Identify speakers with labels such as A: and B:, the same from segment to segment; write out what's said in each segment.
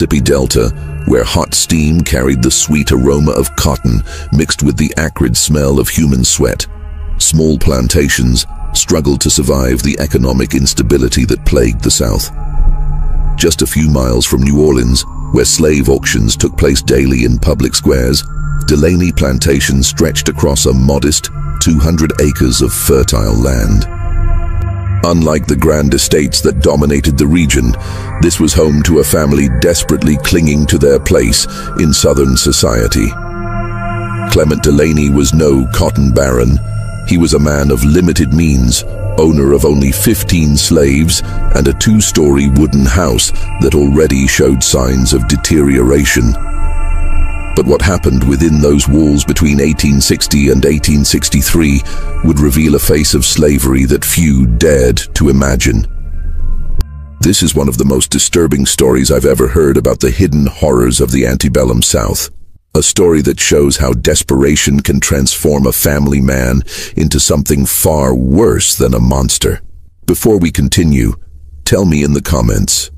A: Mississippi Delta, where hot steam carried the sweet aroma of cotton mixed with the acrid smell of human sweat. Small plantations struggled to survive the economic instability that plagued the South. Just a few miles from New Orleans, where slave auctions took place daily in public squares, Delaney Plantation stretched across a modest 200 acres of fertile land. Unlike the grand estates that dominated the region, this was home to a family desperately clinging to their place in Southern society. Clement Delaney was no cotton baron. He was a man of limited means, owner of only 15 slaves and a 2-story wooden house that already showed signs of deterioration. But what happened within those walls between 1860 and 1863 would reveal a face of slavery that few dared to imagine. This is one of the most disturbing stories I've ever heard about the hidden horrors of the antebellum South. A story that shows how desperation can transform a family man into something far worse than a monster. Before we continue, tell me in the comments,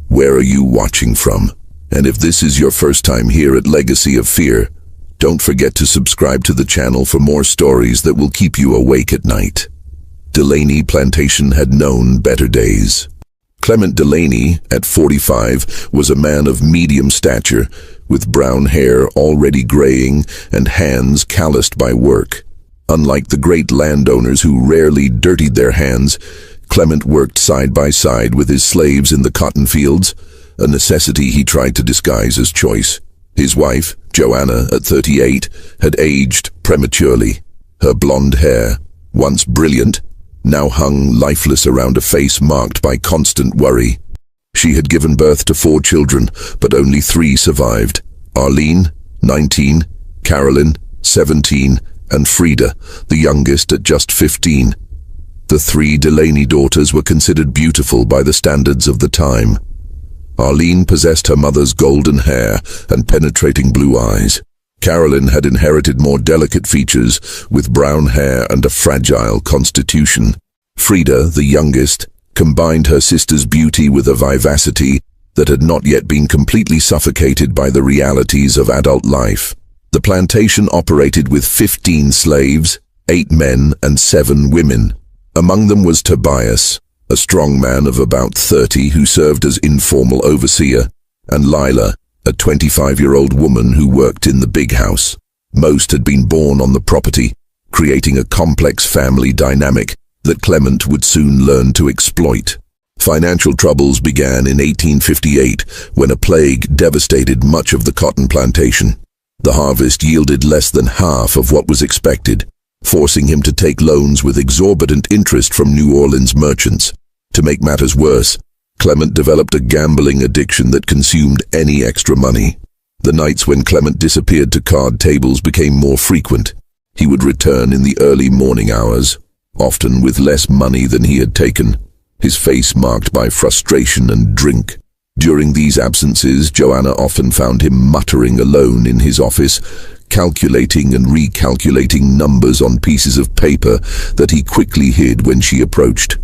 A: where are you watching from? And if this is your first time here at Legacy of Fear, don't forget to subscribe to the channel for more stories that will keep you awake at night. Delaney Plantation had known better days. Clement Delaney, at 45, was a man of medium stature, with brown hair already graying and hands calloused by work. Unlike the great landowners who rarely dirtied their hands, Clement worked side by side with his slaves in the cotton fields, a necessity he tried to disguise as choice. His wife, Joanna, at 38, had aged prematurely. Her blonde hair, once brilliant, now hung lifeless around a face marked by constant worry. She had given birth to 4 children, but only 3 survived: Arlene, 19, Carolyn, 17, and Frida, the youngest, at just 15. The 3 Delaney daughters were considered beautiful by the standards of the time. Arlene possessed her mother's golden hair and penetrating blue eyes. Carolyn had inherited more delicate features, with brown hair and a fragile constitution. Frida, the youngest, combined her sister's beauty with a vivacity that had not yet been completely suffocated by the realities of adult life. The plantation operated with 15 slaves, 8 men and 7 women. Among them was Tobias, a strong man of about 30 who served as informal overseer, and Lila, a 25-year-old woman who worked in the big house. Most had been born on the property, creating a complex family dynamic that Clement would soon learn to exploit. Financial troubles began in 1858 when a plague devastated much of the cotton plantation. The harvest yielded less than half of what was expected, forcing him to take loans with exorbitant interest from New Orleans merchants. To make matters worse, Clement developed a gambling addiction that consumed any extra money. The nights when Clement disappeared to card tables became more frequent. He would return in the early morning hours, often with less money than he had taken, his face marked by frustration and drink. During these absences, Joanna often found him muttering alone in his office, calculating and recalculating numbers on pieces of paper that he quickly hid when she approached.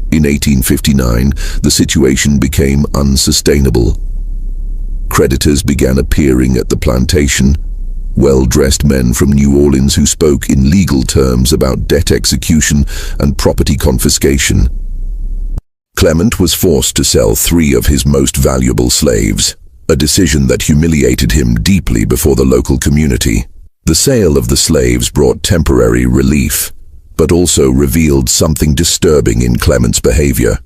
A: In 1859, the situation became unsustainable. Creditors began appearing at the plantation, well-dressed men from New Orleans who spoke in legal terms about debt execution and property confiscation. Clement was forced to sell 3 of his most valuable slaves, a decision that humiliated him deeply before the local community. The sale of the slaves brought temporary relief, but also revealed something disturbing in Clement's behavior.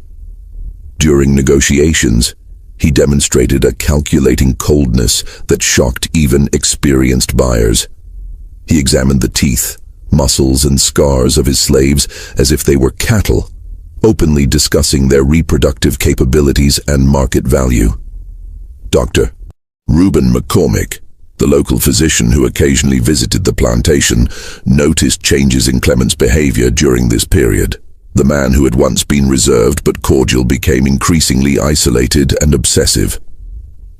A: During negotiations, he demonstrated a calculating coldness that shocked even experienced buyers. He examined the teeth, muscles, and scars of his slaves as if they were cattle, openly discussing their reproductive capabilities and market value. Dr. Reuben McCormick, the local physician who occasionally visited the plantation, noticed changes in Clement's behavior during this period. The man who had once been reserved but cordial became increasingly isolated and obsessive.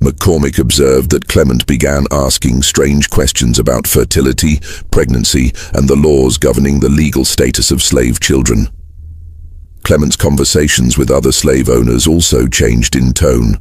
A: McCormick observed that Clement began asking strange questions about fertility, pregnancy, and the laws governing the legal status of slave children. Clement's conversations with other slave owners also changed in tone.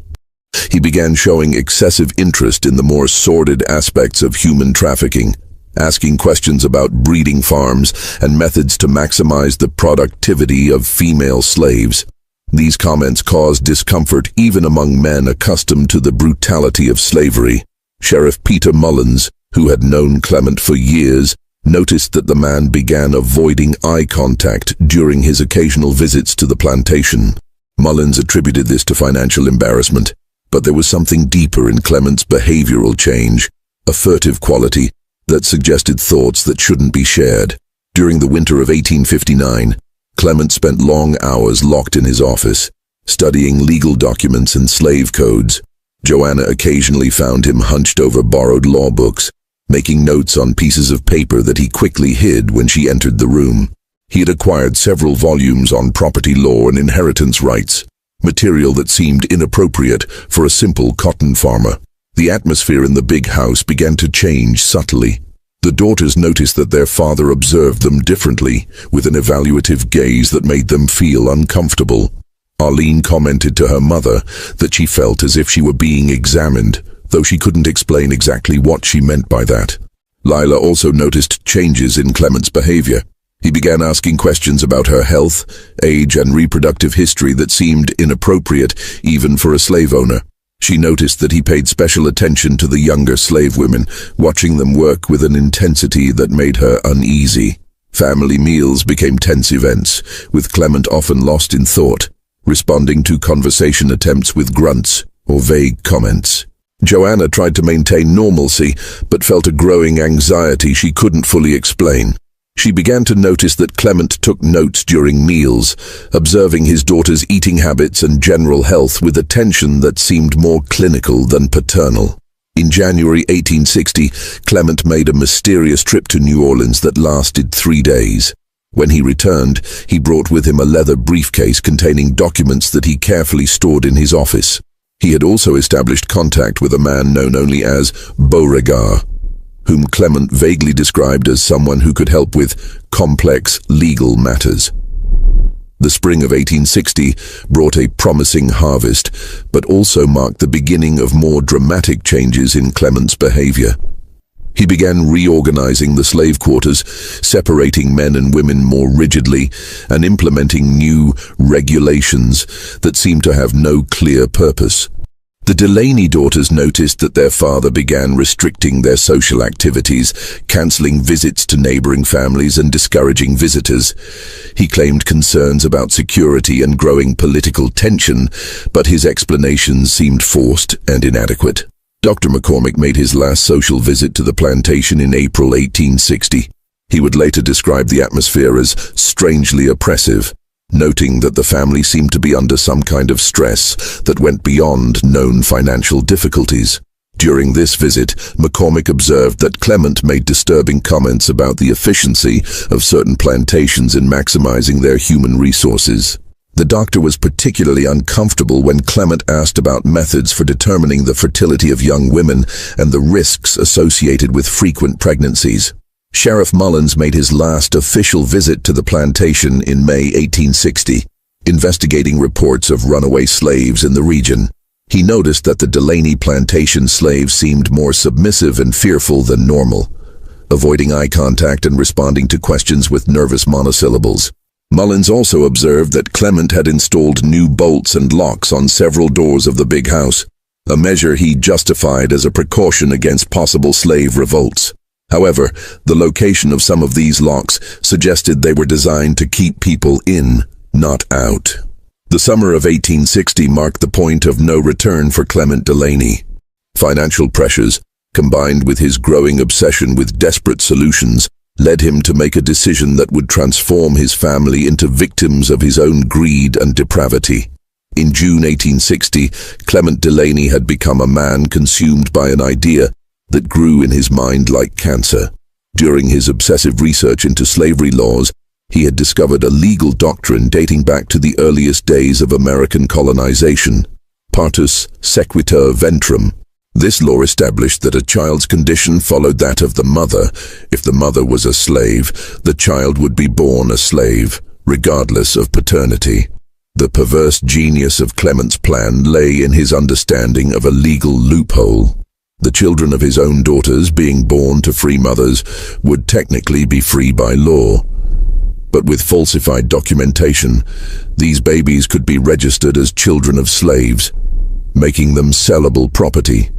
A: He began showing excessive interest in the more sordid aspects of human trafficking, asking questions about breeding farms and methods to maximize the productivity of female slaves. These comments caused discomfort even among men accustomed to the brutality of slavery. Sheriff Peter Mullins, who had known Clement for years, noticed that the man began avoiding eye contact during his occasional visits to the plantation. Mullins attributed this to financial embarrassment, but there was something deeper in Clement's behavioral change, a furtive quality that suggested thoughts that shouldn't be shared. During the winter of 1859, Clement spent long hours locked in his office, studying legal documents and slave codes. Joanna occasionally found him hunched over borrowed law books, making notes on pieces of paper that he quickly hid when she entered the room. He had acquired several volumes on property law and inheritance rights, material that seemed inappropriate for a simple cotton farmer. The atmosphere in the big house began to change subtly. The daughters noticed that their father observed them differently, with an evaluative gaze that made them feel uncomfortable. Arlene commented to her mother that she felt as if she were being examined, though she couldn't explain exactly what she meant by that. Lila also noticed changes in Clement's behavior. He began asking questions about her health, age, and reproductive history that seemed inappropriate even for a slave owner. She noticed that he paid special attention to the younger slave women, watching them work with an intensity that made her uneasy. Family meals became tense events, with Clement often lost in thought, responding to conversation attempts with grunts or vague comments. Joanna tried to maintain normalcy, but felt a growing anxiety she couldn't fully explain. She began to notice that Clement took notes during meals, observing his daughter's eating habits and general health with attention that seemed more clinical than paternal. In January 1860, Clement made a mysterious trip to New Orleans that lasted 3 days. When he returned, he brought with him a leather briefcase containing documents that he carefully stored in his office. He had also established contact with a man known only as Beauregard, whom Clement vaguely described as someone who could help with complex legal matters. The spring of 1860 brought a promising harvest, but also marked the beginning of more dramatic changes in Clement's behavior. He began reorganizing the slave quarters, separating men and women more rigidly, and implementing new regulations that seemed to have no clear purpose. The Delaney daughters noticed that their father began restricting their social activities, canceling visits to neighboring families and discouraging visitors. He claimed concerns about security and growing political tension, but his explanations seemed forced and inadequate. Dr. McCormick made his last social visit to the plantation in April 1860. He would later describe the atmosphere as strangely oppressive, noting that the family seemed to be under some kind of stress that went beyond known financial difficulties. During this visit, McCormick observed that Clement made disturbing comments about the efficiency of certain plantations in maximizing their human resources. The doctor was particularly uncomfortable when Clement asked about methods for determining the fertility of young women and the risks associated with frequent pregnancies. Sheriff Mullins made his last official visit to the plantation in May 1860, investigating reports of runaway slaves in the region. He noticed that the Delaney plantation slaves seemed more submissive and fearful than normal, avoiding eye contact and responding to questions with nervous monosyllables. Mullins also observed that Clement had installed new bolts and locks on several doors of the big house, a measure he justified as a precaution against possible slave revolts. However, the location of some of these locks suggested they were designed to keep people in, not out. The summer of 1860 marked the point of no return for Clement Delaney. Financial pressures, combined with his growing obsession with desperate solutions, led him to make a decision that would transform his family into victims of his own greed and depravity. In June 1860, Clement Delaney had become a man consumed by an idea that grew in his mind like cancer. During his obsessive research into slavery laws, he had discovered a legal doctrine dating back to the earliest days of American colonization, partus sequitur ventrum. This law established that a child's condition followed that of the mother. If the mother was a slave, the child would be born a slave, regardless of paternity. The perverse genius of Clement's plan lay in his understanding of a legal loophole. The children of his own daughters, being born to free mothers, would technically be free by law. But with falsified documentation, these babies could be registered as children of slaves, making them sellable property.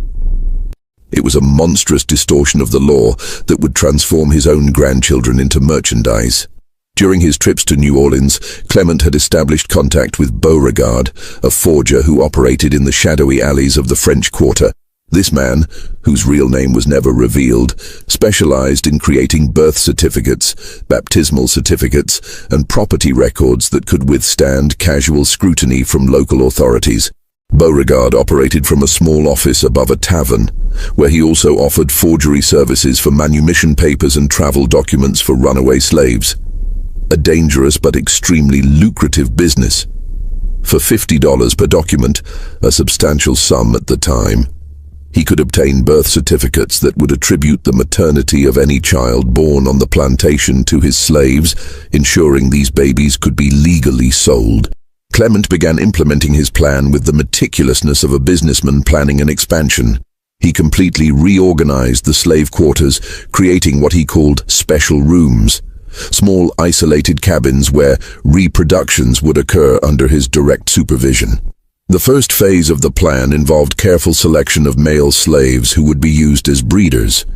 A: It was a monstrous distortion of the law that would transform his own grandchildren into merchandise. During his trips to New Orleans, Clement had established contact with Beauregard, a forger who operated in the shadowy alleys of the French Quarter. This man, whose real name was never revealed, specialized in creating birth certificates, baptismal certificates, and property records that could withstand casual scrutiny from local authorities. Beauregard operated from a small office above a tavern, where he also offered forgery services for manumission papers and travel documents for runaway slaves. A dangerous but extremely lucrative business. For $50 per document, a substantial sum at the time, he could obtain birth certificates that would attribute the maternity of any child born on the plantation to his slaves, ensuring these babies could be legally sold. Clement began implementing his plan with the meticulousness of a businessman planning an expansion. He completely reorganized the slave quarters, creating what he called special rooms, small isolated cabins where reproductions would occur under his direct supervision. The first phase of the plan involved careful selection of male slaves who would be used as breeders.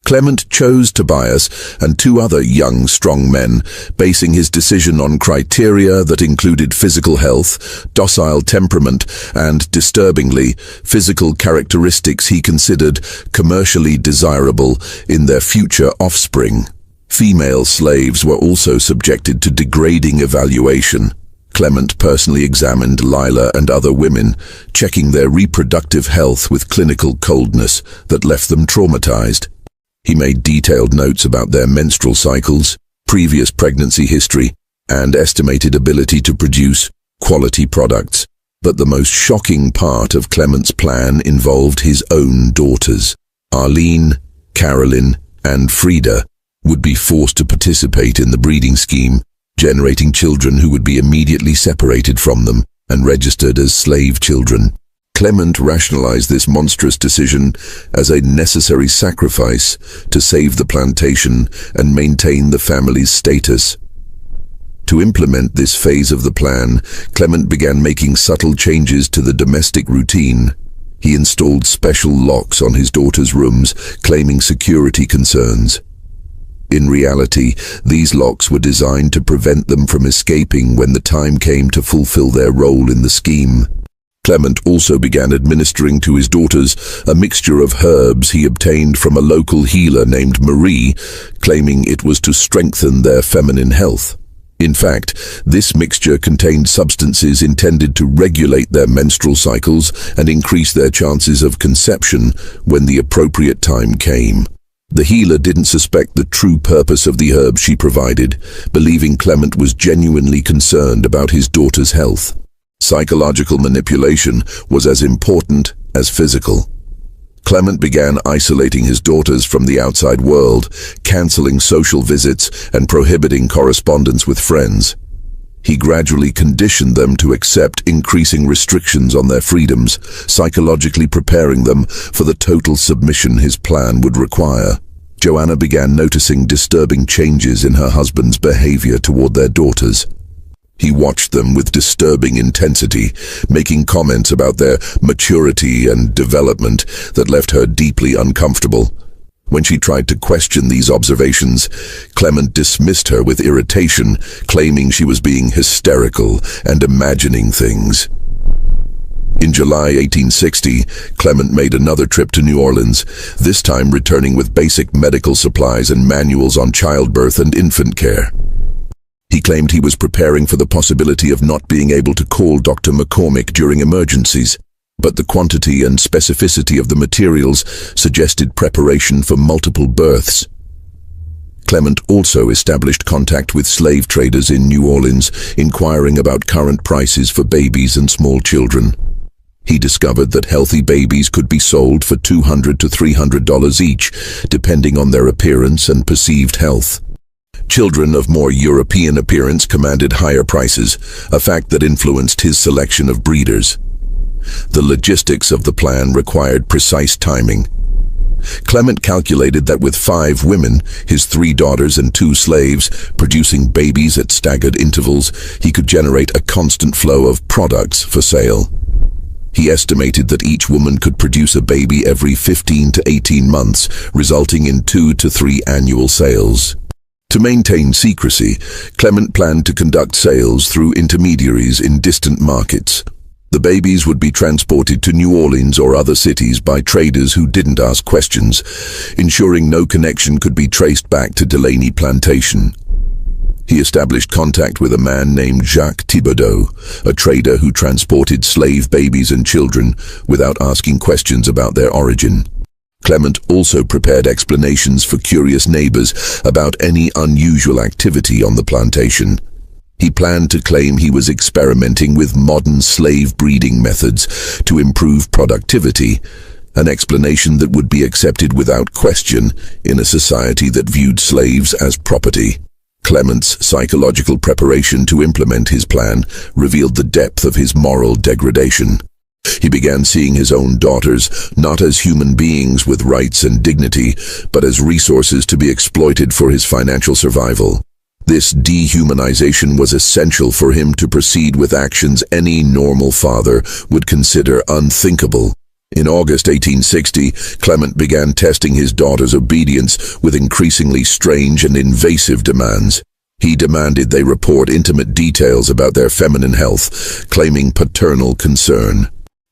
A: Clement chose Tobias and two other young, strong men, basing his decision on criteria that included physical health, docile temperament, and, disturbingly, physical characteristics he considered commercially desirable in their future offspring. Female slaves were also subjected to degrading evaluation. Clement personally examined Lila and other women, checking their reproductive health with clinical coldness that left them traumatized. He made detailed notes about their menstrual cycles, previous pregnancy history, and estimated ability to produce quality products. But the most shocking part of Clement's plan involved his own daughters. Arlene, Carolyn, and Frida would be forced to participate in the breeding scheme, generating children who would be immediately separated from them and registered as slave children. Clement rationalized this monstrous decision as a necessary sacrifice to save the plantation and maintain the family's status. To implement this phase of the plan, Clement began making subtle changes to the domestic routine. He installed special locks on his daughters' rooms, claiming security concerns. In reality, these locks were designed to prevent them from escaping when the time came to fulfill their role in the scheme. Clement also began administering to his daughters a mixture of herbs he obtained from a local healer named Marie, claiming it was to strengthen their feminine health. In fact, this mixture contained substances intended to regulate their menstrual cycles and increase their chances of conception when the appropriate time came. The healer didn't suspect the true purpose of the herbs she provided, believing Clement was genuinely concerned about his daughter's health. Psychological manipulation was as important as physical. Clement began isolating his daughters from the outside world, canceling social visits and prohibiting correspondence with friends. He gradually conditioned them to accept increasing restrictions on their freedoms, psychologically preparing them for the total submission his plan would require. Joanna began noticing disturbing changes in her husband's behavior toward their daughters. He watched them with disturbing intensity, making comments about their maturity and development that left her deeply uncomfortable. When she tried to question these observations, Clement dismissed her with irritation, claiming she was being hysterical and imagining things. In July 1860, Clement made another trip to New Orleans, this time returning with basic medical supplies and manuals on childbirth and infant care. He claimed he was preparing for the possibility of not being able to call Dr. McCormick during emergencies, but the quantity and specificity of the materials suggested preparation for multiple births. Clement also established contact with slave traders in New Orleans, inquiring about current prices for babies and small children. He discovered that healthy babies could be sold for $200 to $300 each, depending on their appearance and perceived health. Children of more European appearance commanded higher prices, a fact that influenced his selection of breeders. The logistics of the plan required precise timing. Clement calculated that with 5 women, his 3 daughters and 2 slaves, producing babies at staggered intervals, he could generate a constant flow of products for sale. He estimated that each woman could produce a baby every 15 to 18 months, resulting in 2 to 3 annual sales. To maintain secrecy, Clement planned to conduct sales through intermediaries in distant markets. The babies would be transported to New Orleans or other cities by traders who didn't ask questions, ensuring no connection could be traced back to Delaney Plantation. He established contact with a man named Jacques Thibodeau, a trader who transported slave babies and children without asking questions about their origin. Clement also prepared explanations for curious neighbors about any unusual activity on the plantation. He planned to claim he was experimenting with modern slave breeding methods to improve productivity, an explanation that would be accepted without question in a society that viewed slaves as property. Clement's psychological preparation to implement his plan revealed the depth of his moral degradation. He began seeing his own daughters not as human beings with rights and dignity, but as resources to be exploited for his financial survival. This dehumanization was essential for him to proceed with actions any normal father would consider unthinkable. In August 1860, Clement began testing his daughter's obedience with increasingly strange and invasive demands. He demanded they report intimate details about their feminine health, claiming paternal concern.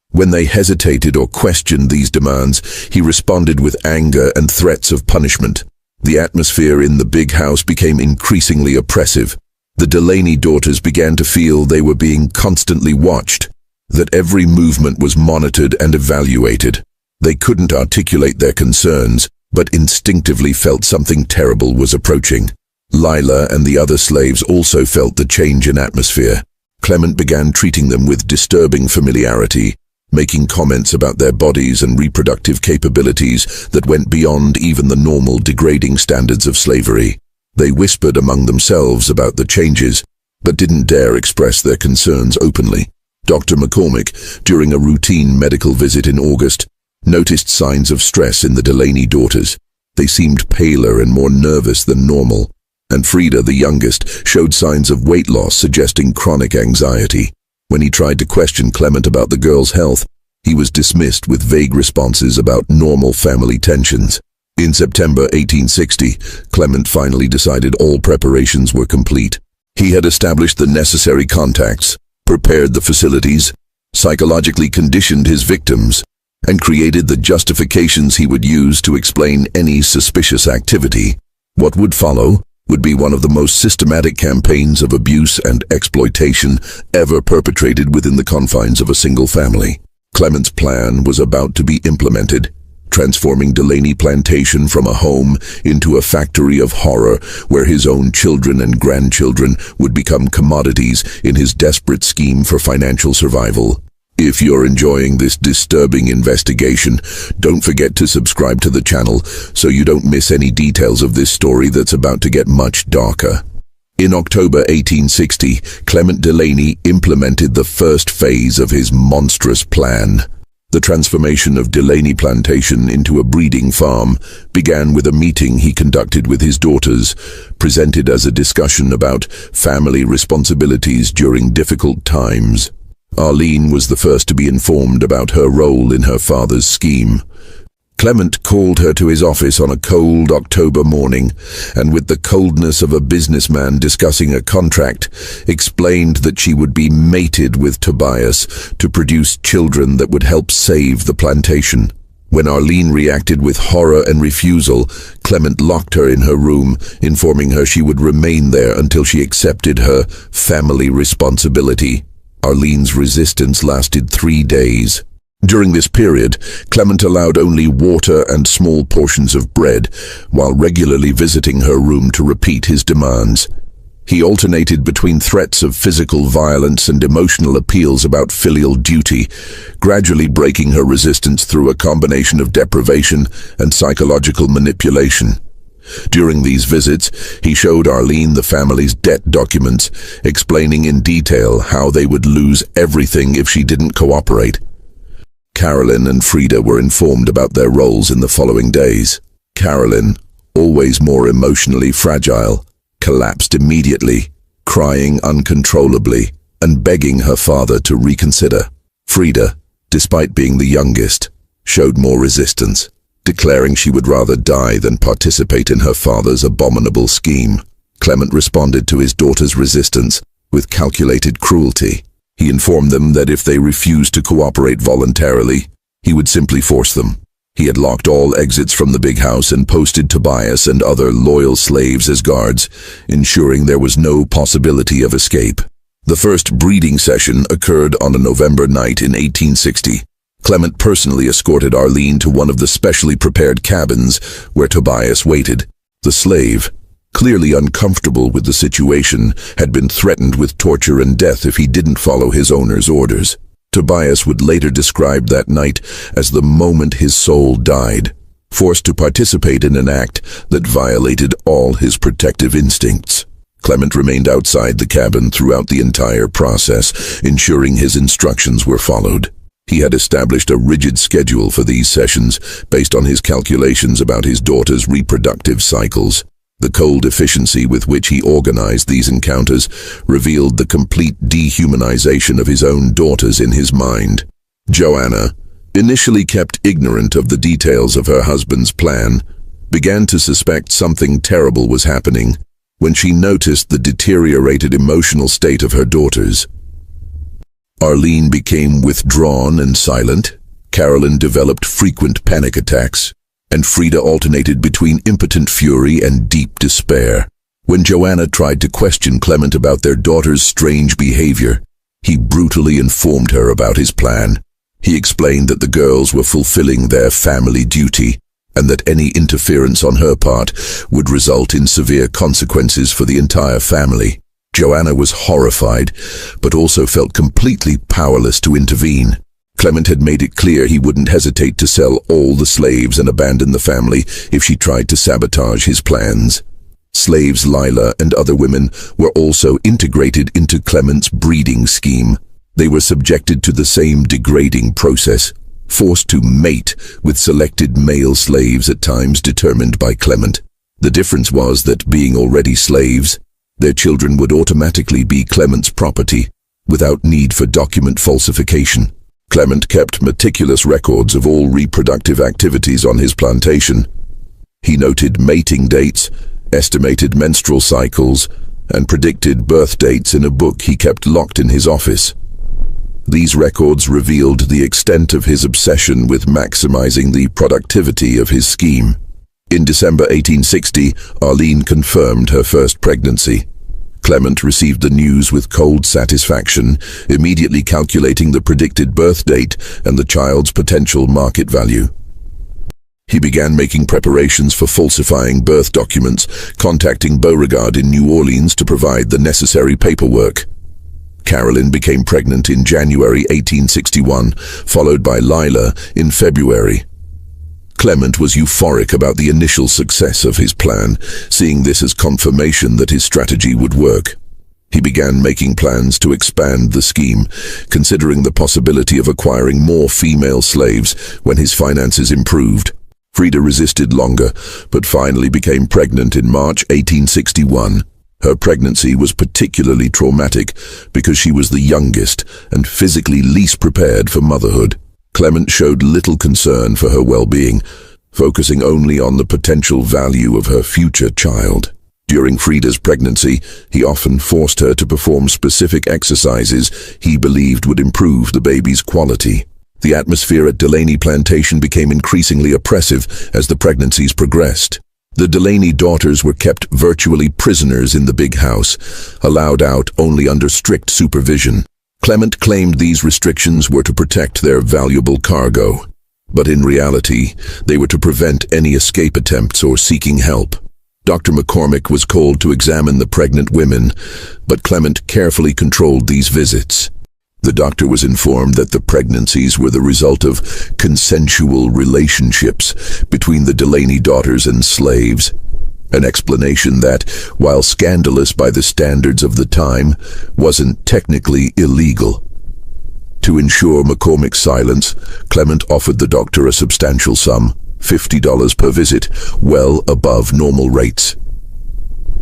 A: When they hesitated or questioned these demands, he responded with anger and threats of punishment. The atmosphere in the big house became increasingly oppressive. The Delaney daughters began to feel they were being constantly watched, that every movement was monitored and evaluated. They couldn't articulate their concerns, but instinctively felt something terrible was approaching. Lila and the other slaves also felt the change in atmosphere. Clement began treating them with disturbing familiarity, making comments about their bodies and reproductive capabilities that went beyond even the normal degrading standards of slavery. They whispered among themselves about the changes, but didn't dare express their concerns openly. Dr. McCormick, during a routine medical visit in August, noticed signs of stress in the Delaney daughters. They seemed paler and more nervous than normal, and Frida, the youngest, showed signs of weight loss suggesting chronic anxiety. When he tried to question Clement about the girl's health, he was dismissed with vague responses about normal family tensions. In September 1860, Clement finally decided all preparations were complete. He had established the necessary contacts, prepared the facilities, psychologically conditioned his victims, and created the justifications he would use to explain any suspicious activity. What would follow would be one of the most systematic campaigns of abuse and exploitation ever perpetrated within the confines of a single family. Clement's plan was about to be implemented, transforming Delaney Plantation from a home into a factory of horror where his own children and grandchildren would become commodities in his desperate scheme for financial survival. If you're enjoying this disturbing investigation, don't forget to subscribe to the channel so you don't miss any details of this story that's about to get much darker. In October 1860, Clement Delaney implemented the first phase of his monstrous plan. The transformation of Delaney Plantation into a breeding farm began with a meeting he conducted with his daughters, presented as a discussion about family responsibilities during difficult times. Arlene was the first to be informed about her role in her father's scheme. Clement called her to his office on a cold October morning, and with the coldness of a businessman discussing a contract, explained that she would be mated with Tobias to produce children that would help save the plantation. When Arlene reacted with horror and refusal, Clement locked her in her room, informing her she would remain there until she accepted her family responsibility. Arlene's resistance lasted 3 days. During this period, Clement allowed only water and small portions of bread, while regularly visiting her room to repeat his demands. He alternated between threats of physical violence and emotional appeals about filial duty, gradually breaking her resistance through a combination of deprivation and psychological manipulation. During these visits, he showed Arlene the family's debt documents, explaining in detail how they would lose everything if she didn't cooperate. Carolyn and Frida were informed about their roles in the following days. Carolyn, always more emotionally fragile, collapsed immediately, crying uncontrollably and begging her father to reconsider. Frida, despite being the youngest, showed more resistance, declaring she would rather die than participate in her father's abominable scheme. Clement responded to his daughter's resistance with calculated cruelty. He informed them that if they refused to cooperate voluntarily, he would simply force them. He had locked all exits from the big house and posted Tobias and other loyal slaves as guards, ensuring there was no possibility of escape. The first breeding session occurred on a November night in 1860. Clement personally escorted Arlene to one of the specially prepared cabins where Tobias waited. The slave, clearly uncomfortable with the situation, had been threatened with torture and death if he didn't follow his owner's orders. Tobias would later describe that night as the moment his soul died, forced to participate in an act that violated all his protective instincts. Clement remained outside the cabin throughout the entire process, ensuring his instructions were followed. He had established a rigid schedule for these sessions based on his calculations about his daughter's reproductive cycles. The cold efficiency with which he organized these encounters revealed the complete dehumanization of his own daughters in his mind. Joanna, initially kept ignorant of the details of her husband's plan, began to suspect something terrible was happening when she noticed the deteriorated emotional state of her daughters. Arlene became withdrawn and silent, Carolyn developed frequent panic attacks, and Frida alternated between impotent fury and deep despair. When Joanna tried to question Clement about their daughter's strange behavior, he brutally informed her about his plan. He explained that the girls were fulfilling their family duty, and that any interference on her part would result in severe consequences for the entire family. Joanna was horrified, but also felt completely powerless to intervene. Clement had made it clear he wouldn't hesitate to sell all the slaves and abandon the family if she tried to sabotage his plans. Slaves Lila and other women were also integrated into Clement's breeding scheme. They were subjected to the same degrading process, forced to mate with selected male slaves at times determined by Clement. The difference was that, being already slaves, their children would automatically be Clement's property, without need for document falsification. Clement kept meticulous records of all reproductive activities on his plantation. He noted mating dates, estimated menstrual cycles, and predicted birth dates in a book he kept locked in his office. These records revealed the extent of his obsession with maximizing the productivity of his scheme. In December 1860, Arlene confirmed her first pregnancy. Clement received the news with cold satisfaction, immediately calculating the predicted birth date and the child's potential market value. He began making preparations for falsifying birth documents, contacting Beauregard in New Orleans to provide the necessary paperwork. Carolyn became pregnant in January 1861, followed by Lila in February. Clement was euphoric about the initial success of his plan, seeing this as confirmation that his strategy would work. He began making plans to expand the scheme, considering the possibility of acquiring more female slaves when his finances improved. Frida resisted longer, but finally became pregnant in March 1861. Her pregnancy was particularly traumatic because she was the youngest and physically least prepared for motherhood. Clement showed little concern for her well-being, focusing only on the potential value of her future child. During Frida's pregnancy, he often forced her to perform specific exercises he believed would improve the baby's quality. The atmosphere at Delaney Plantation became increasingly oppressive as the pregnancies progressed. The Delaney daughters were kept virtually prisoners in the big house, allowed out only under strict supervision. Clement claimed these restrictions were to protect their valuable cargo, but in reality, they were to prevent any escape attempts or seeking help. Dr. McCormick was called to examine the pregnant women, but Clement carefully controlled these visits. The doctor was informed that the pregnancies were the result of consensual relationships between the Delaney daughters and slaves. an explanation that, while scandalous by the standards of the time, wasn't technically illegal. To ensure McCormick's silence, Clement offered the doctor a substantial sum, $50 per visit, well above normal rates.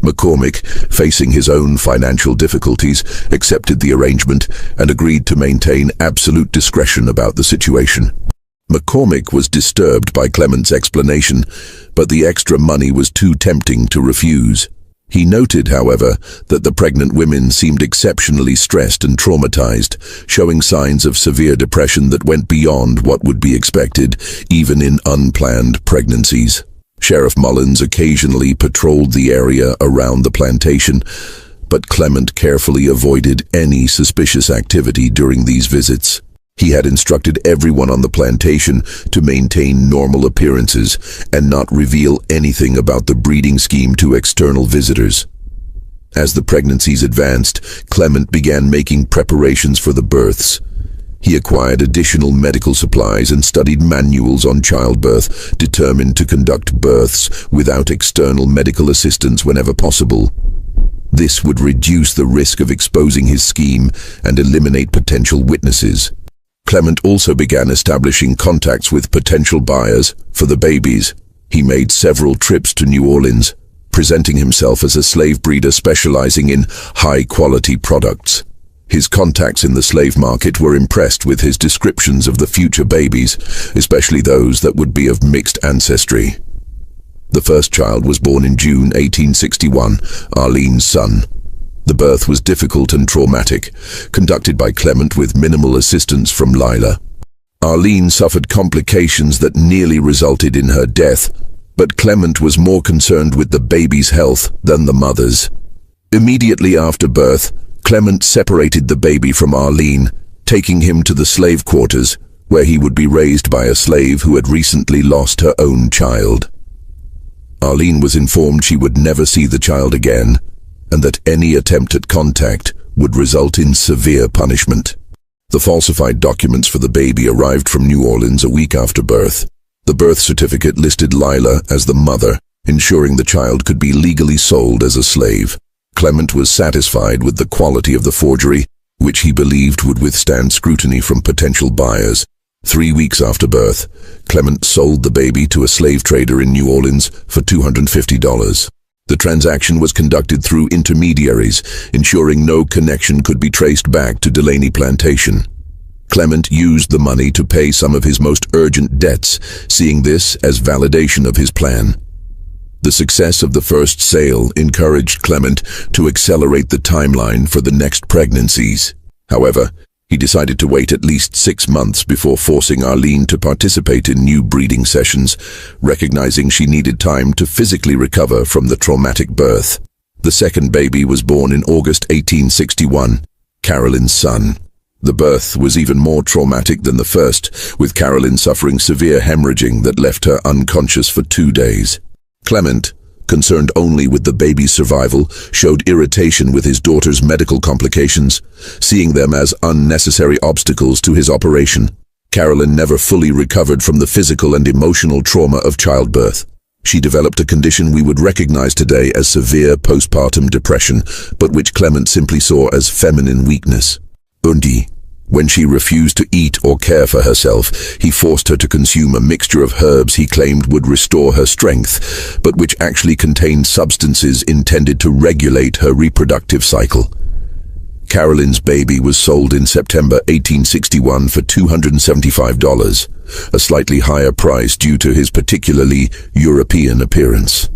A: McCormick, facing his own financial difficulties, accepted the arrangement and agreed to maintain absolute discretion about the situation. McCormick was disturbed by Clement's explanation, but the extra money was too tempting to refuse. He noted, however, that the pregnant women seemed exceptionally stressed and traumatized, showing signs of severe depression that went beyond what would be expected, even in unplanned pregnancies. Sheriff Mullins occasionally patrolled the area around the plantation, but Clement carefully avoided any suspicious activity during these visits. He had instructed everyone on the plantation to maintain normal appearances and not reveal anything about the breeding scheme to external visitors. As the pregnancies advanced, Clement began making preparations for the births. He acquired additional medical supplies and studied manuals on childbirth, determined to conduct births without external medical assistance whenever possible. This would reduce the risk of exposing his scheme and eliminate potential witnesses. Clement also began establishing contacts with potential buyers for the babies. He made several trips to New Orleans, presenting himself as a slave breeder specializing in high-quality products. His contacts in the slave market were impressed with his descriptions of the future babies, especially those that would be of mixed ancestry. The first child was born in June 1861, Arlene's son. The birth was difficult and traumatic, conducted by Clement with minimal assistance from Lila. Arlene suffered complications that nearly resulted in her death, but Clement was more concerned with the baby's health than the mother's. Immediately after birth, Clement separated the baby from Arlene, taking him to the slave quarters, where he would be raised by a slave who had recently lost her own child. Arlene was informed she would never see the child again, and that any attempt at contact would result in severe punishment. The falsified documents for the baby arrived from New Orleans a week after birth. The birth certificate listed Lila as the mother, ensuring the child could be legally sold as a slave. Clement was satisfied with the quality of the forgery, which he believed would withstand scrutiny from potential buyers. 3 weeks after birth, Clement sold the baby to a slave trader in New Orleans for $250. The transaction was conducted through intermediaries, ensuring no connection could be traced back to Delaney Plantation. Clement used the money to pay some of his most urgent debts, seeing this as validation of his plan. The success of the first sale encouraged Clement to accelerate the timeline for the next pregnancies. However, he decided to wait at least 6 months before forcing Arlene to participate in new breeding sessions, recognizing she needed time to physically recover from the traumatic birth. The second baby was born in August 1861, Carolyn's son. The birth was even more traumatic than the first, with Carolyn suffering severe hemorrhaging that left her unconscious for 2 days. Clement, concerned only with the baby's survival, showed irritation with his daughter's medical complications, seeing them as unnecessary obstacles to his operation. Carolyn never fully recovered from the physical and emotional trauma of childbirth. She developed a condition we would recognize today as severe postpartum depression, but which Clement simply saw as feminine weakness. When she refused to eat or care for herself, he forced her to consume a mixture of herbs he claimed would restore her strength, but which actually contained substances intended to regulate her reproductive cycle. Carolyn's baby was sold in September 1861 for $275, a slightly higher price due to his particularly European appearance.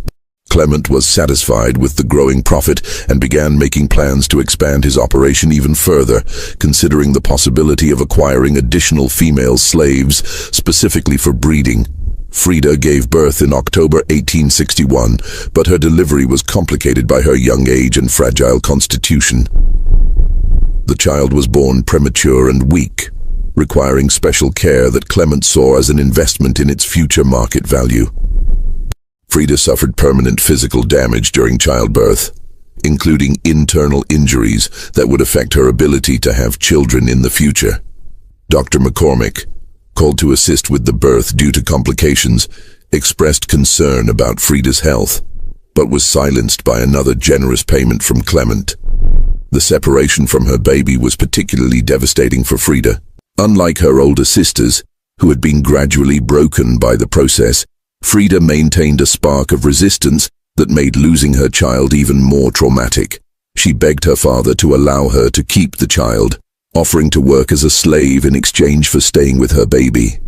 A: Clement was satisfied with the growing profit and began making plans to expand his operation even further, considering the possibility of acquiring additional female slaves specifically for breeding. Frida gave birth in October 1861, but her delivery was complicated by her young age and fragile constitution. The child was born premature and weak, requiring special care that Clement saw as an investment in its future market value. Frida suffered permanent physical damage during childbirth, including internal injuries that would affect her ability to have children in the future. Dr. McCormick, called to assist with the birth due to complications, expressed concern about Frida's health. but was silenced by another generous payment from Clement. The separation from her baby was particularly devastating for Frida. Unlike her older sisters, who had been gradually broken by the process, Frida maintained a spark of resistance that made losing her child even more traumatic. She begged her father to allow her to keep the child, offering to work as a slave in exchange for staying with her baby.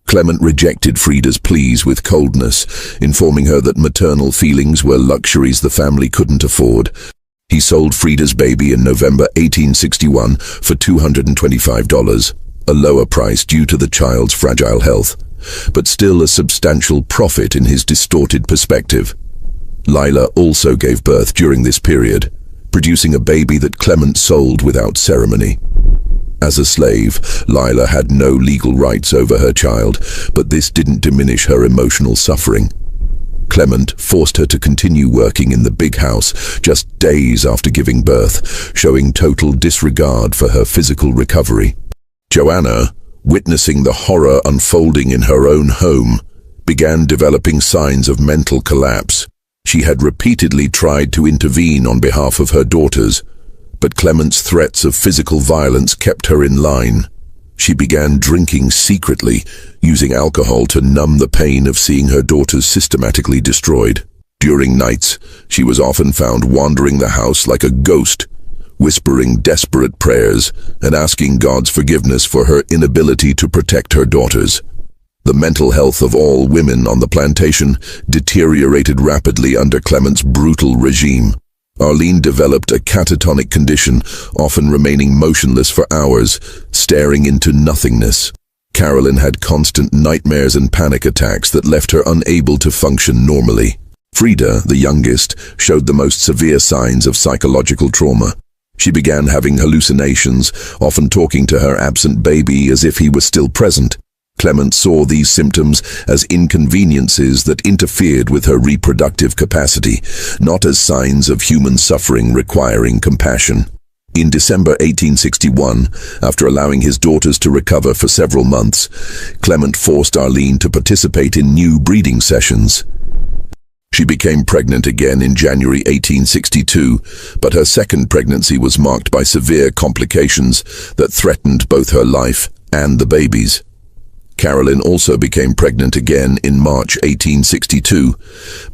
A: Clement rejected Frida's pleas with coldness, informing her that maternal feelings were luxuries the family couldn't afford. He sold Frida's baby in November 1861 for $225, a lower price due to the child's fragile health, but still a substantial profit in his distorted perspective. Lila also gave birth during this period, producing a baby that Clement sold without ceremony. As a slave, Lila had no legal rights over her child, but this didn't diminish her emotional suffering. Clement forced her to continue working in the big house just days after giving birth, showing total disregard for her physical recovery. Joanna, witnessing the horror unfolding in her own home, began developing signs of mental collapse. She had repeatedly tried to intervene on behalf of her daughters, but Clement's threats of physical violence kept her in line. She began drinking secretly, using alcohol to numb the pain of seeing her daughters systematically destroyed. During nights, she was often found wandering the house like a ghost, whispering desperate prayers and asking God's forgiveness for her inability to protect her daughters. The mental health of all women on the plantation deteriorated rapidly under Clement's brutal regime. Arlene developed a catatonic condition, often remaining motionless for hours, staring into nothingness. Carolyn had constant nightmares and panic attacks that left her unable to function normally. Frida, the youngest, showed the most severe signs of psychological trauma. She began having hallucinations, often talking to her absent baby as if he was still present. Clement saw these symptoms as inconveniences that interfered with her reproductive capacity, not as signs of human suffering requiring compassion. In December 1861, after allowing his daughters to recover for several months, Clement forced Arlene to participate in new breeding sessions. She became pregnant again in January 1862, but her second pregnancy was marked by severe complications that threatened both her life and the baby's. Carolyn also became pregnant again in March 1862,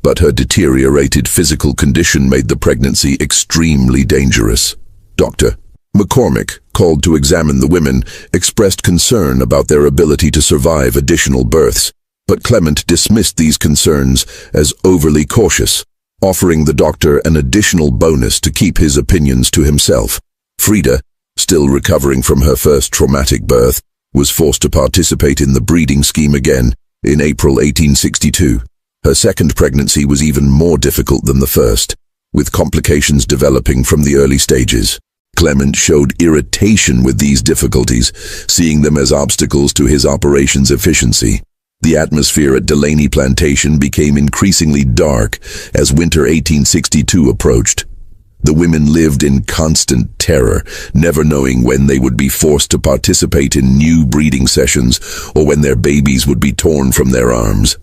A: but her deteriorated physical condition made the pregnancy extremely dangerous. Dr. McCormick, called to examine the women, expressed concern about their ability to survive additional births, but Clement dismissed these concerns as overly cautious, offering the doctor an additional bonus to keep his opinions to himself. Frida, still recovering from her first traumatic birth, was forced to participate in the breeding scheme again in April 1862. Her second pregnancy was even more difficult than the first, with complications developing from the early stages. Clement showed irritation with these difficulties, seeing them as obstacles to his operation's efficiency. The atmosphere at Delaney Plantation became increasingly dark as winter 1862 approached. The women lived in constant terror, never knowing when they would be forced to participate in new breeding sessions or when their babies would be torn from their arms.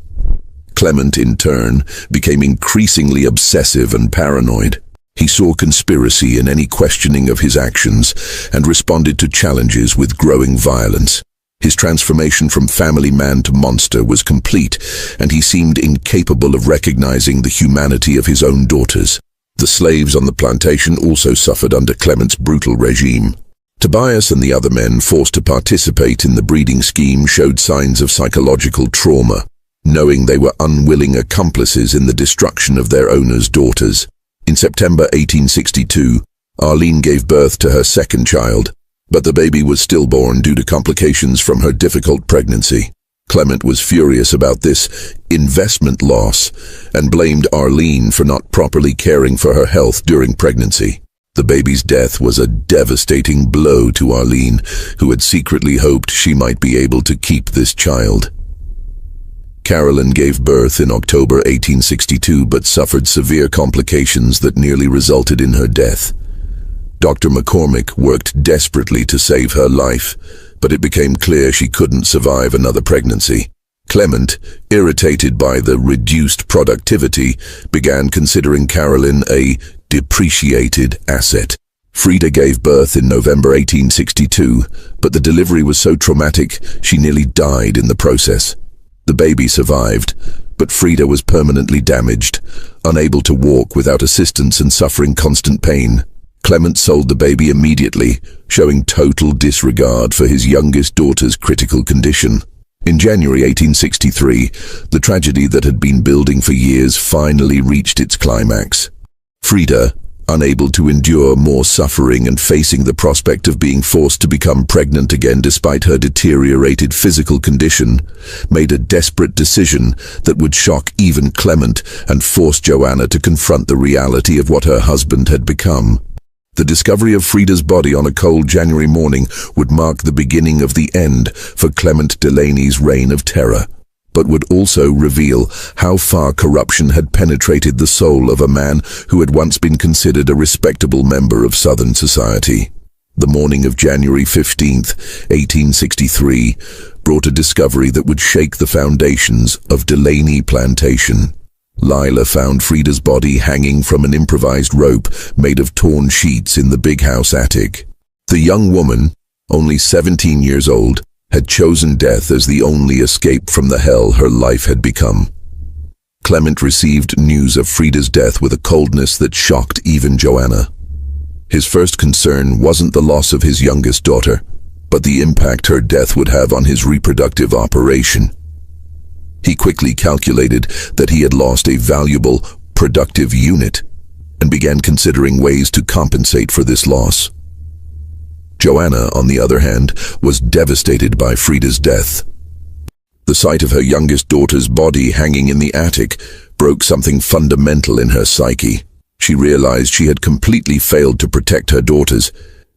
A: Clement, in turn, became increasingly obsessive and paranoid. He saw conspiracy in any questioning of his actions and responded to challenges with growing violence. His transformation from family man to monster was complete, and he seemed incapable of recognizing the humanity of his own daughters. The slaves on the plantation also suffered under Clement's brutal regime. Tobias and the other men forced to participate in the breeding scheme showed signs of psychological trauma, knowing they were unwilling accomplices in the destruction of their owner's daughters. In September 1862, Arlene gave birth to her second child, but the baby was stillborn due to complications from her difficult pregnancy. Clement was furious about this investment loss and blamed Arlene for not properly caring for her health during pregnancy. The baby's death was a devastating blow to Arlene, who had secretly hoped she might be able to keep this child. Carolyn gave birth in October 1862 but suffered severe complications that nearly resulted in her death. Dr. McCormick worked desperately to save her life, but it became clear she couldn't survive another pregnancy. Clement, irritated by the reduced productivity, began considering Carolyn a depreciated asset. Frida gave birth in November 1862, but the delivery was so traumatic she nearly died in the process. The baby survived, but Frida was permanently damaged, unable to walk without assistance and suffering constant pain. Clement sold the baby immediately, showing total disregard for his youngest daughter's critical condition. In January 1863, the tragedy that had been building for years finally reached its climax. Frida, unable to endure more suffering and facing the prospect of being forced to become pregnant again despite her deteriorated physical condition, made a desperate decision that would shock even Clement and force Joanna to confront the reality of what her husband had become. The discovery of Frida's body on a cold January morning would mark the beginning of the end for Clement Delaney's reign of terror, but would also reveal how far corruption had penetrated the soul of a man who had once been considered a respectable member of Southern society. The morning of January 15th, 1863, brought a discovery that would shake the foundations of Delaney Plantation. Lila found Frida's body hanging from an improvised rope made of torn sheets in the big house attic. The young woman, only 17 years old, had chosen death as the only escape from the hell her life had become. Clement received news of Frida's death with a coldness that shocked even Joanna. His first concern wasn't the loss of his youngest daughter, but the impact her death would have on his reproductive operation. He quickly calculated that he had lost a valuable, productive unit, and began considering ways to compensate for this loss. Joanna, on the other hand, was devastated by Frida's death. The sight of her youngest daughter's body hanging in the attic broke something fundamental in her psyche. She realized she had completely failed to protect her daughters,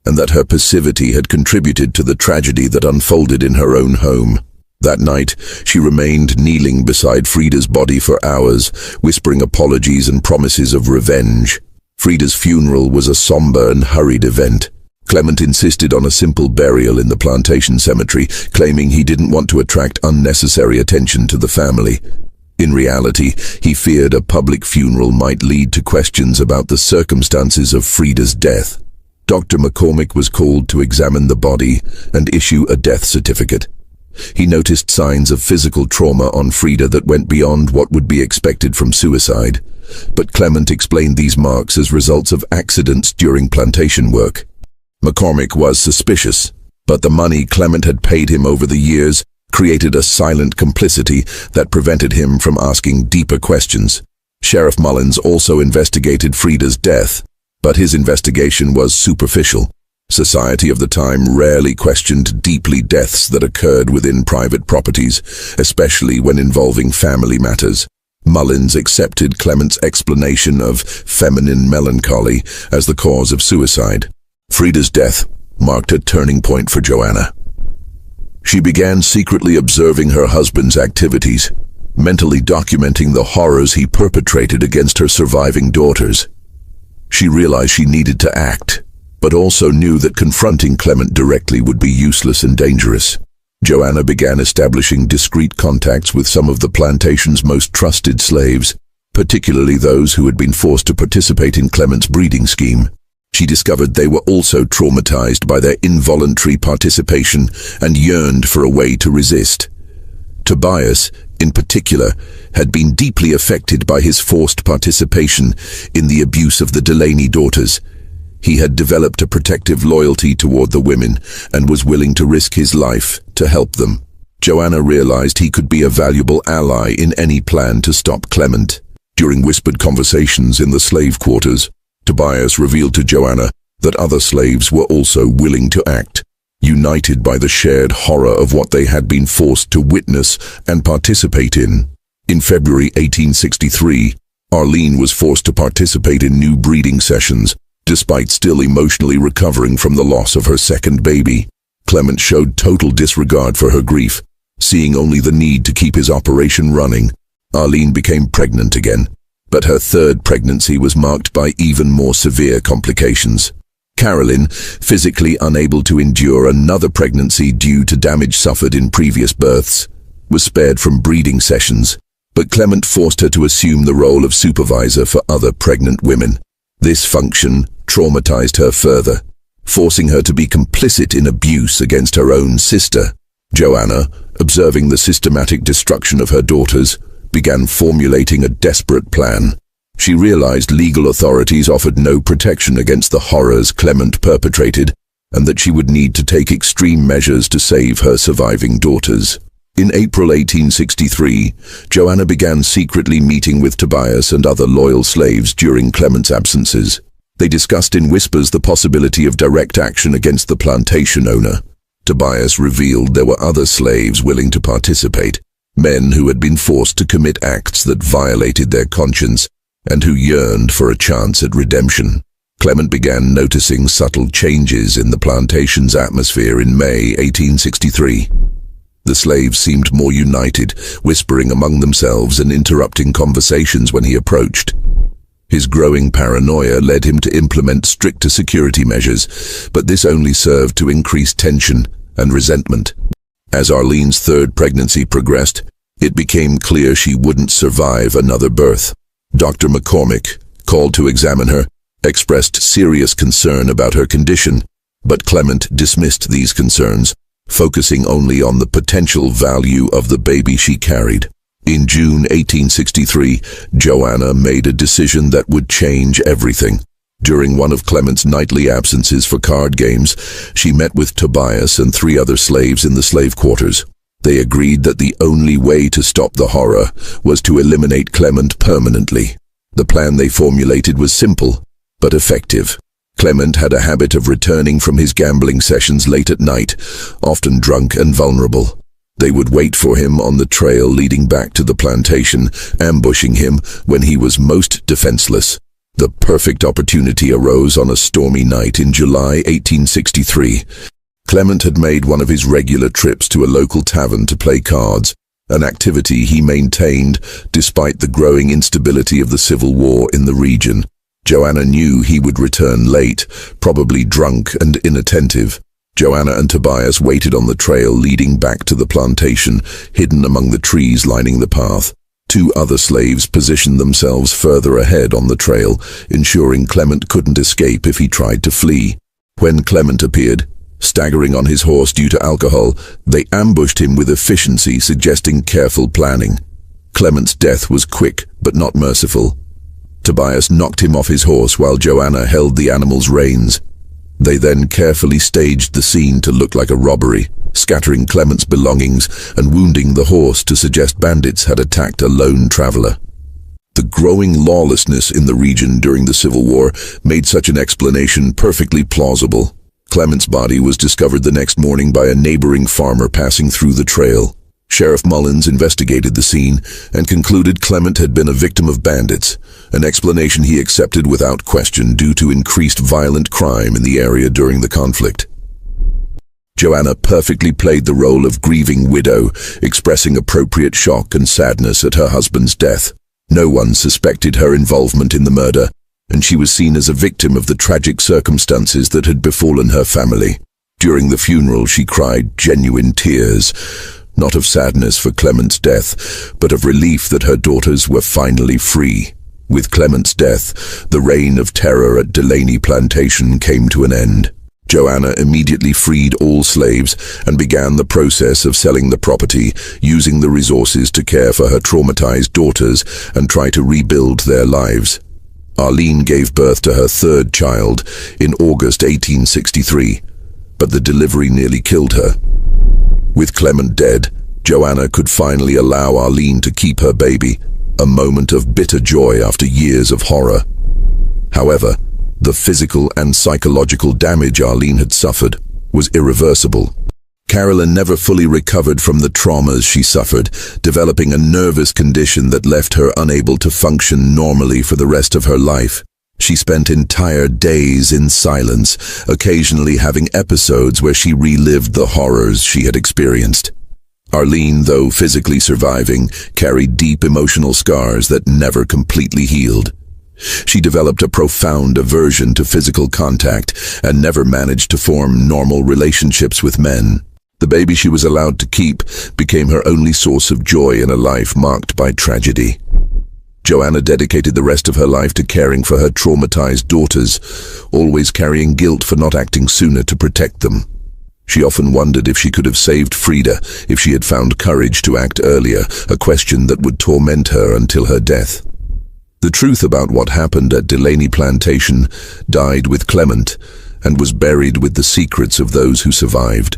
A: and that her passivity had contributed to the tragedy that unfolded in her own home. That night, she remained kneeling beside Frida's body for hours, whispering apologies and promises of revenge. Frida's funeral was a somber and hurried event. Clement insisted on a simple burial in the Plantation cemetery, claiming he didn't want to attract unnecessary attention to the family. In reality, he feared a public funeral might lead to questions about the circumstances of Frida's death. Dr. McCormick was called to examine the body and issue a death certificate. He noticed signs of physical trauma on Frida that went beyond what would be expected from suicide, but Clement explained these marks as results of accidents during plantation work. McCormick was suspicious, but the money Clement had paid him over the years created a silent complicity that prevented him from asking deeper questions. Sheriff Mullins also investigated Frida's death, but his investigation was superficial. Society of the time rarely questioned deeply deaths that occurred within private properties, especially when involving family matters. Mullins accepted Clement's explanation of feminine melancholy as the cause of suicide. Frida's death marked a turning point for Joanna. She began secretly observing her husband's activities, mentally documenting the horrors he perpetrated against her surviving daughters. She realized she needed to act, but also knew that confronting Clement directly would be useless and dangerous. Joanna began establishing discreet contacts with some of the plantation's most trusted slaves, particularly those who had been forced to participate in Clement's breeding scheme. She discovered they were also traumatized by their involuntary participation and yearned for a way to resist. Tobias, in particular, had been deeply affected by his forced participation in the abuse of the Delaney daughters. He had developed a protective loyalty toward the women and was willing to risk his life to help them. Joanna realized he could be a valuable ally in any plan to stop Clement. During whispered conversations in the slave quarters, Tobias revealed to Joanna that other slaves were also willing to act, united by the shared horror of what they had been forced to witness and participate in. In February 1863, Arlene was forced to participate in new breeding sessions, despite still emotionally recovering from the loss of her second baby. Clement showed total disregard for her grief, seeing only the need to keep his operation running. Arlene became pregnant again, but her third pregnancy was marked by even more severe complications. Carolyn, physically unable to endure another pregnancy due to damage suffered in previous births, was spared from breeding sessions, but Clement forced her to assume the role of supervisor for other pregnant women. This function traumatized her further, forcing her to be complicit in abuse against her own sister. Joanna, observing the systematic destruction of her daughters, began formulating a desperate plan. She realized legal authorities offered no protection against the horrors Clement perpetrated, and that she would need to take extreme measures to save her surviving daughters. In April 1863, Joanna began secretly meeting with Tobias and other loyal slaves during Clement's absences. They discussed in whispers the possibility of direct action against the plantation owner. Tobias revealed there were other slaves willing to participate, men who had been forced to commit acts that violated their conscience and who yearned for a chance at redemption. Clement began noticing subtle changes in the plantation's atmosphere in May 1863. The slaves seemed more united, whispering among themselves and interrupting conversations when he approached. His growing paranoia led him to implement stricter security measures, but this only served to increase tension and resentment. As Arlene's third pregnancy progressed, it became clear she wouldn't survive another birth. Dr. McCormick, called to examine her, expressed serious concern about her condition, but Clement dismissed these concerns, focusing only on the potential value of the baby she carried. In June 1863, Joanna made a decision that would change everything. During one of Clement's nightly absences for card games, she met with Tobias and 3 other slaves in the slave quarters. They agreed that the only way to stop the horror was to eliminate Clement permanently. The plan they formulated was simple, but effective. Clement had a habit of returning from his gambling sessions late at night, often drunk and vulnerable. They would wait for him on the trail leading back to the plantation, ambushing him when he was most defenseless. The perfect opportunity arose on a stormy night in July 1863. Clement had made one of his regular trips to a local tavern to play cards, an activity he maintained despite the growing instability of the civil war in the region. Joanna knew he would return late, probably drunk and inattentive. Joanna and Tobias waited on the trail leading back to the plantation, hidden among the trees lining the path. 2 other slaves positioned themselves further ahead on the trail, ensuring Clement couldn't escape if he tried to flee. When Clement appeared, staggering on his horse due to alcohol, they ambushed him with efficiency, suggesting careful planning. Clement's death was quick but not merciful. Tobias knocked him off his horse while Joanna held the animal's reins. They then carefully staged the scene to look like a robbery, scattering Clement's belongings and wounding the horse to suggest bandits had attacked a lone traveler. The growing lawlessness in the region during the Civil War made such an explanation perfectly plausible. Clement's body was discovered the next morning by a neighboring farmer passing through the trail. Sheriff Mullins investigated the scene and concluded Clement had been a victim of bandits, an explanation he accepted without question due to increased violent crime in the area during the conflict. Joanna perfectly played the role of grieving widow, expressing appropriate shock and sadness at her husband's death. No one suspected her involvement in the murder, and she was seen as a victim of the tragic circumstances that had befallen her family. During the funeral, she cried genuine tears, not of sadness for Clement's death, but of relief that her daughters were finally free. With Clement's death, the reign of terror at Delaney Plantation came to an end. Joanna immediately freed all slaves and began the process of selling the property, using the resources to care for her traumatized daughters and try to rebuild their lives. Arlene gave birth to her 3rd child in August 1863, but the delivery nearly killed her. With Clement dead, Joanna could finally allow Arlene to keep her baby, a moment of bitter joy after years of horror. However, the physical and psychological damage Arlene had suffered was irreversible. Carolyn never fully recovered from the traumas she suffered, developing a nervous condition that left her unable to function normally for the rest of her life. She spent entire days in silence, occasionally having episodes where she relived the horrors she had experienced. Arlene, though physically surviving, carried deep emotional scars that never completely healed. She developed a profound aversion to physical contact and never managed to form normal relationships with men. The baby she was allowed to keep became her only source of joy in a life marked by tragedy. Joanna dedicated the rest of her life to caring for her traumatized daughters, always carrying guilt for not acting sooner to protect them. She often wondered if she could have saved Frida if she had found courage to act earlier, a question that would torment her until her death. The truth about what happened at Delaney Plantation died with Clement and was buried with the secrets of those who survived.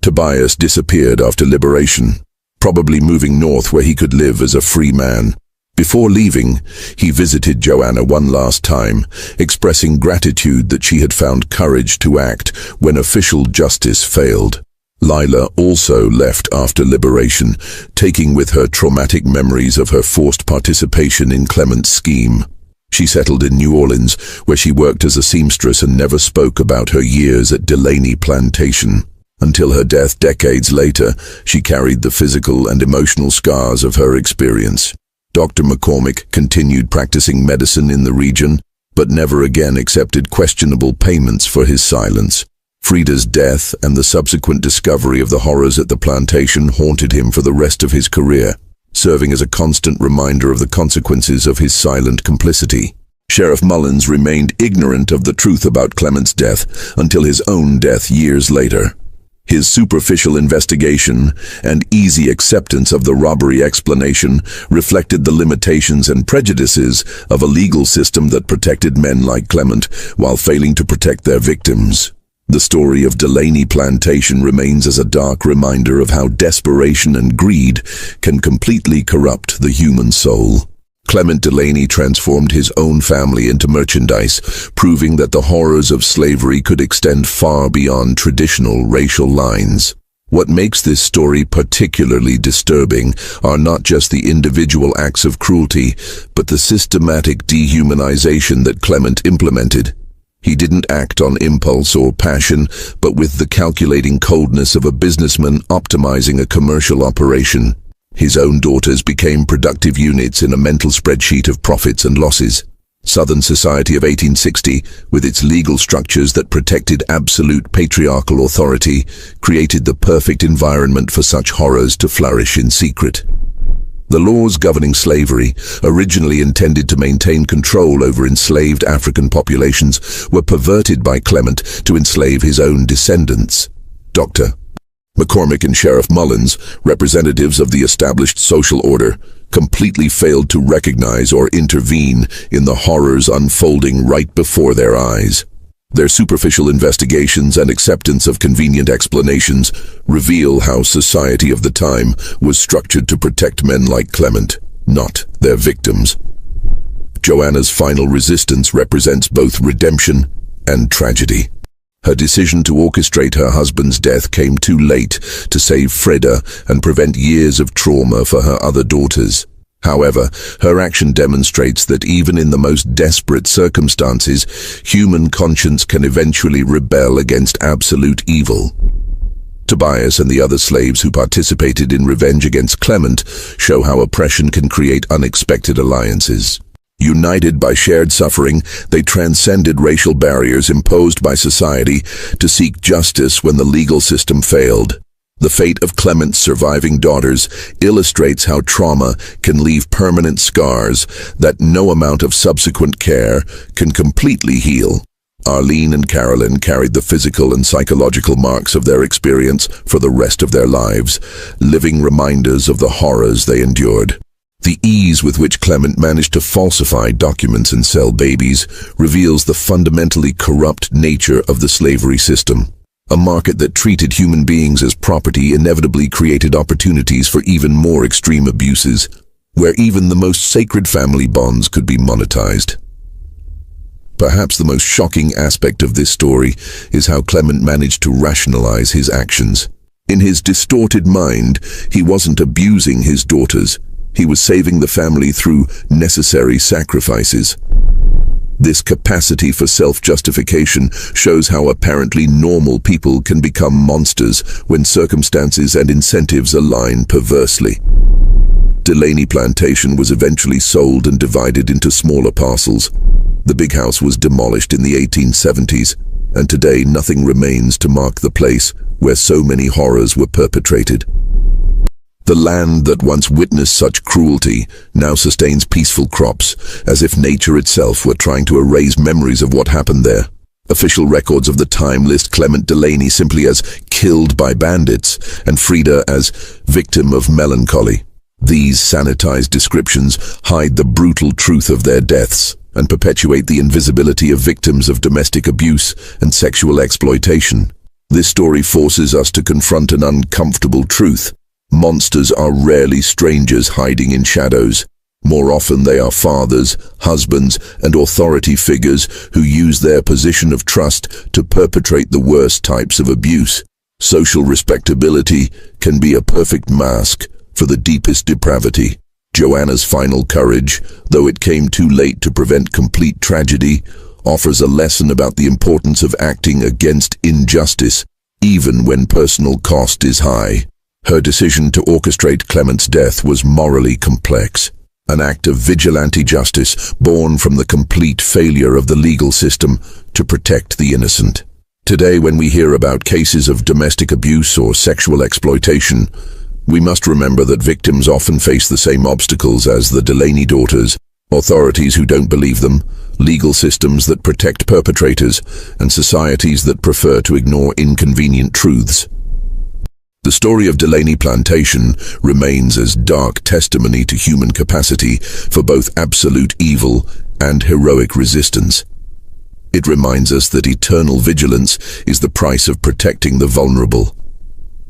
A: Tobias disappeared after liberation, probably moving north where he could live as a free man. Before leaving, he visited Joanna one last time, expressing gratitude that she had found courage to act when official justice failed. Lila also left after liberation, taking with her traumatic memories of her forced participation in Clement's scheme. She settled in New Orleans, where she worked as a seamstress and never spoke about her years at Delaney Plantation. Until her death decades later, she carried the physical and emotional scars of her experience. Dr. McCormick continued practicing medicine in the region, but never again accepted questionable payments for his silence. Frida's death and the subsequent discovery of the horrors at the plantation haunted him for the rest of his career, serving as a constant reminder of the consequences of his silent complicity. Sheriff Mullins remained ignorant of the truth about Clement's death until his own death years later. His superficial investigation and easy acceptance of the robbery explanation reflected the limitations and prejudices of a legal system that protected men like Clement while failing to protect their victims. The story of Delaney Plantation remains as a dark reminder of how desperation and greed can completely corrupt the human soul. Clement Delaney transformed his own family into merchandise, proving that the horrors of slavery could extend far beyond traditional racial lines. What makes this story particularly disturbing are not just the individual acts of cruelty, but the systematic dehumanization that Clement implemented. He didn't act on impulse or passion, but with the calculating coldness of a businessman optimizing a commercial operation. His own daughters became productive units in a mental spreadsheet of profits and losses. Southern society of 1860, with its legal structures that protected absolute patriarchal authority, created the perfect environment for such horrors to flourish in secret. The laws governing slavery, originally intended to maintain control over enslaved African populations, were perverted by Clement to enslave his own descendants. Dr. McCormick and Sheriff Mullins, representatives of the established social order, completely failed to recognize or intervene in the horrors unfolding right before their eyes. Their superficial investigations and acceptance of convenient explanations reveal how society of the time was structured to protect men like Clement, not their victims. Joanna's final resistance represents both redemption and tragedy. Her decision to orchestrate her husband's death came too late to save Frida and prevent years of trauma for her other daughters. However, her action demonstrates that even in the most desperate circumstances, human conscience can eventually rebel against absolute evil. Tobias and the other slaves who participated in revenge against Clement show how oppression can create unexpected alliances. United by shared suffering, they transcended racial barriers imposed by society to seek justice when the legal system failed. The fate of Clement's surviving daughters illustrates how trauma can leave permanent scars that no amount of subsequent care can completely heal. Arlene and Carolyn carried the physical and psychological marks of their experience for the rest of their lives, living reminders of the horrors they endured. The ease with which Clement managed to falsify documents and sell babies reveals the fundamentally corrupt nature of the slavery system. A market that treated human beings as property inevitably created opportunities for even more extreme abuses, where even the most sacred family bonds could be monetized. Perhaps the most shocking aspect of this story is how Clement managed to rationalize his actions. In his distorted mind, he wasn't abusing his daughters. He was saving the family through necessary sacrifices. This capacity for self-justification shows how apparently normal people can become monsters when circumstances and incentives align perversely. Delaney Plantation was eventually sold and divided into smaller parcels. The big house was demolished in the 1870s, and today nothing remains to mark the place where so many horrors were perpetrated. The land that once witnessed such cruelty now sustains peaceful crops, as if nature itself were trying to erase memories of what happened there. Official records of the time list Clement Delaney simply as killed by bandits and Frida as victim of melancholy. These sanitized descriptions hide the brutal truth of their deaths and perpetuate the invisibility of victims of domestic abuse and sexual exploitation. This story forces us to confront an uncomfortable truth. Monsters are rarely strangers hiding in shadows. More often they are fathers, husbands, and authority figures who use their position of trust to perpetrate the worst types of abuse. Social respectability can be a perfect mask for the deepest depravity. Joanna's final courage, though it came too late to prevent complete tragedy, offers a lesson about the importance of acting against injustice, even when personal cost is high. Her decision to orchestrate Clement's death was morally complex, an act of vigilante justice born from the complete failure of the legal system to protect the innocent. Today, when we hear about cases of domestic abuse or sexual exploitation, we must remember that victims often face the same obstacles as the Delaney daughters: authorities who don't believe them, legal systems that protect perpetrators, and societies that prefer to ignore inconvenient truths. The story of Delaney Plantation remains as dark testimony to human capacity for both absolute evil and heroic resistance. It reminds us that eternal vigilance is the price of protecting the vulnerable,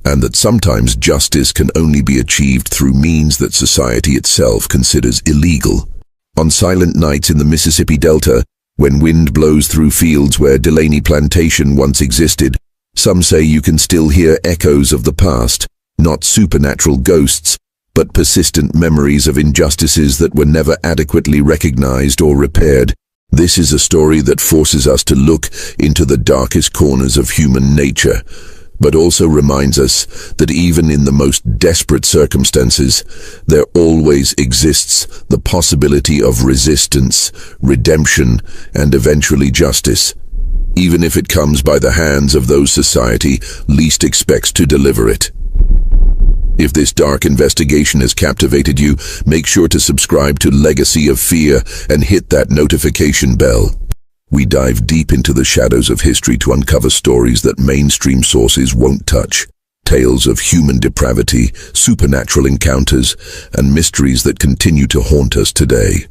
A: and that sometimes justice can only be achieved through means that society itself considers illegal. On silent nights in the Mississippi Delta, when wind blows through fields where Delaney Plantation once existed, some say you can still hear echoes of the past, not supernatural ghosts, but persistent memories of injustices that were never adequately recognized or repaired. This is a story that forces us to look into the darkest corners of human nature, but also reminds us that even in the most desperate circumstances, there always exists the possibility of resistance, redemption, and eventually justice, even if it comes by the hands of those society least expects to deliver it. If this dark investigation has captivated you, make sure to subscribe to Legacy of Fear and hit that notification bell. We dive deep into the shadows of history to uncover stories that mainstream sources won't touch. Tales of human depravity, supernatural encounters, and mysteries that continue to haunt us today.